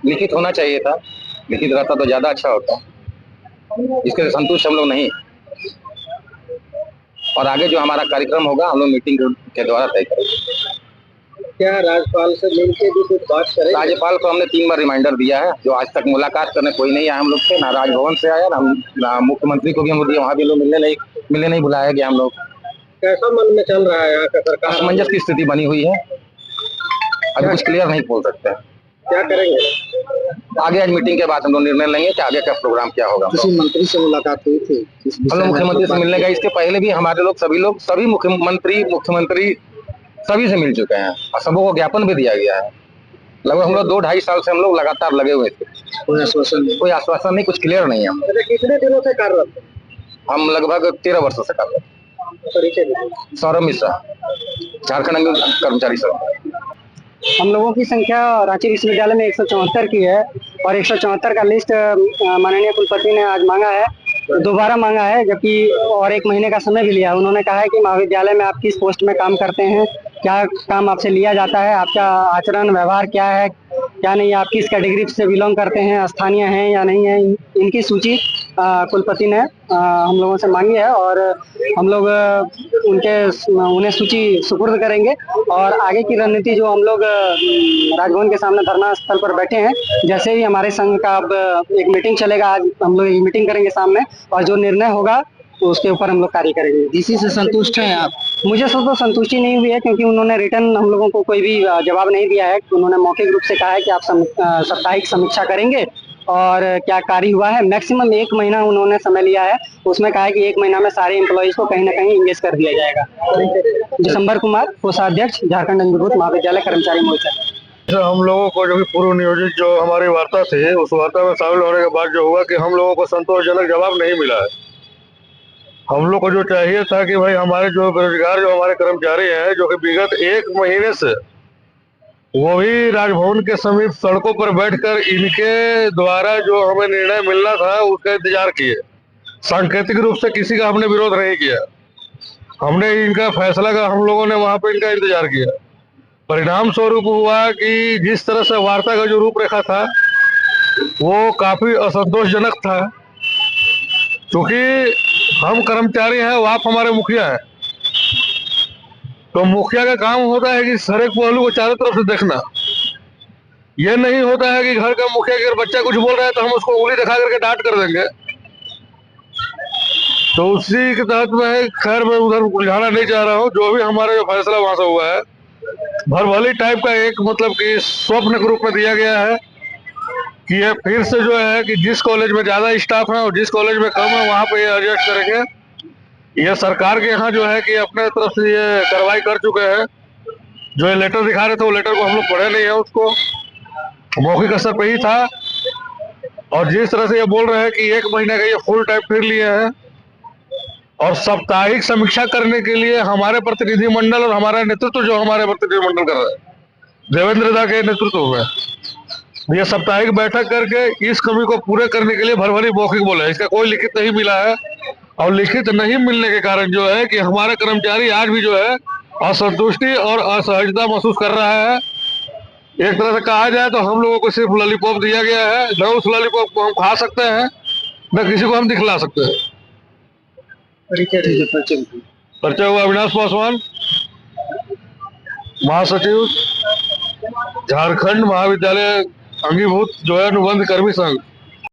लिखित होना चाहिए था, लिखित रहता तो ज्यादा अच्छा होता। इसके संतुष्ट हम लोग नहीं, और आगे जो हमारा कार्यक्रम होगा हम लोग मीटिंग के द्वारा तय करेंगे। क्या राज्यपाल से मिलकर भी कुछ बात करेंगे? राज्यपाल को हमने 3 बार रिमाइंडर दिया है, जो आज तक मुलाकात करने कोई नहीं आया हम लोग से, ना राजभवन से आया, ना मुख्यमंत्री को भी हम दिया, वहाँ भी लोग मिलने नहीं बुलाया गया हम लोग। कैसा मन में चल रहा है यहाँ का सरकार? असमंजस की स्थिति बनी हुई है, अभी कुछ क्लियर नहीं बोल सकते। क्या करेंगे आगे? आज मीटिंग के बाद हम लोग निर्णय लेंगे कि आगे का प्रोग्राम क्या होगा। किसी मंत्री से मुलाकात हुई थी? हम लोग मुख्यमंत्री से मिलने गए, इसके पहले भी हमारे लोग सभी मुख्यमंत्री सभी से मिल चुके हैं और सबों को ज्ञापन भी दिया गया है। लगभग हम लोग 2-2.5 साल से हम लोग लगातार लगे हुए थे, कोई आश्वासन नहीं, कुछ क्लियर नहीं है। हम कितने दिनों से कार्यरत थे? हम लगभग 13 वर्षों से कार्यरत। सौरभ मिश्रा, झारखंड अंग कर्मचारी संघ। हम लोगों की संख्या रांची विश्वविद्यालय में 174 की है और 174 का लिस्ट माननीय कुलपति ने आज मांगा है, दोबारा मांगा है, जबकि और 1 महीने का समय भी लिया। उन्होंने कहा है कि महाविद्यालय में आप किस पोस्ट में काम करते हैं, क्या काम आपसे लिया जाता है, आपका आचरण व्यवहार क्या है, क्या नहीं, आप किस कैटेगरी से बिलोंग करते हैं, स्थानीय हैं या नहीं है, इनकी सूची कुलपति ने हम लोगों से मांगी है और हम लोग उन्हें सूची सुपुर्द करेंगे। और आगे की रणनीति जो हम लोग राजभवन के सामने धरना स्थल पर बैठे हैं, जैसे ही हमारे संघ का अब एक मीटिंग चलेगा, आज हम लोग एक मीटिंग करेंगे सामने और जो निर्णय होगा तो उसके ऊपर हम लोग कार्य करेंगे। डीसी से संतुष्ट हैं आप? मुझे तो संतुष्टि नहीं हुई है, क्योंकि उन्होंने रिटर्न हम लोगों को कोई भी जवाब नहीं दिया है। उन्होंने मौखिक रूप से कहा है कि आप साप्ताहिक समीक्षा करेंगे और क्या कार्य हुआ है। मैक्सिमम 1 महीना उन्होंने समय लिया है, उसमें कहा है कि 1 महीना में सारे एम्प्लॉइज को कहीं ना कहीं इंगेज कर दिया जाएगा। दिसंबर कुमार, कोषाध्यक्ष, झारखंड अंगीभूत महाविद्यालय कर्मचारी मोर्चा। हम लोगों को जो भी पूर्व नियोजित जो हमारी वार्ता थी, उस वार्ता में शामिल होने के बाद जो हुआ कि हम लोगों को संतोषजनक जवाब नहीं मिला है। हम लोग को जो चाहिए था कि भाई हमारे जो बेरोजगार जो हमारे कर्मचारी हैं, जो कि विगत 1 महीने से वो भी राजभवन के समीप सड़कों पर बैठकर इनके द्वारा जो हमें निर्णय मिलना था उसका इंतजार किए। सांकेतिक रूप से किसी का हमने विरोध नहीं किया, हमने इनका फैसला का हम लोगों ने वहां पे इनका इंतजार किया। परिणाम स्वरूप हुआ कि जिस तरह से वार्ता का जो रूपरेखा था वो काफी असंतोषजनक था। क्योंकि हम कर्मचारी हैं, वो आप हमारे मुखिया हैं, तो मुखिया का काम होता है कि हर एक पहलू को चारों तरफ से देखना। यह नहीं होता है कि घर का मुखिया अगर बच्चा कुछ बोल रहा है तो हम उसको उंगली दिखा करके डांट कर देंगे। तो उसी के तहत में खैर मैं उधर उलझाना नहीं चाह रहा हूँ। जो भी हमारा जो फैसला वहां से हुआ है, भरभली टाइप का एक मतलब कि स्वप्न के रूप में दिया गया है कि ये फिर से जो है कि जिस कॉलेज में ज्यादा स्टाफ है और जिस कॉलेज में कम है वहां पे ये एडजस्ट करेंगे। ये सरकार के यहाँ जो है कि अपने तरफ से ये कार्रवाई कर चुके हैं। जो ये लेटर दिखा रहे थे वो लेटर को हम लोग पढ़े नहीं है, उसको मौखिक स्तर पे ही था। और जिस तरह से ये बोल रहे हैं कि 1 महीने का ये फुल टाइम फिर लिए हैं और साप्ताहिक समीक्षा करने के लिए हमारे प्रतिनिधिमंडल और हमारा नेतृत्व जो हमारे प्रतिनिधिमंडल कर रहा है देवेंद्र दा के नेतृत्व में, ये साप्ताहिक बैठक करके इस कमी को पूरे करने के लिए भरभरी मौखिक बोला है। इसका कोई लिखित नहीं मिला है और लिखित नहीं मिलने के कारण जो है कि हमारे कर्मचारी आज भी जो है असंतुष्टि और असहजता महसूस कर रहा है। एक तरह से कहा जाए तो हम लोगों को सिर्फ लॉलीपॉप दिया गया है, न उस लॉलीपॉप को हम खा सकते हैं न किसी को हम दिखला सकते हैं। परिचय हुआ अविनाश पासवान, महासचिव, झारखंड महाविद्यालय अंगीभूत जो है अनुबंध कर्मी संघ।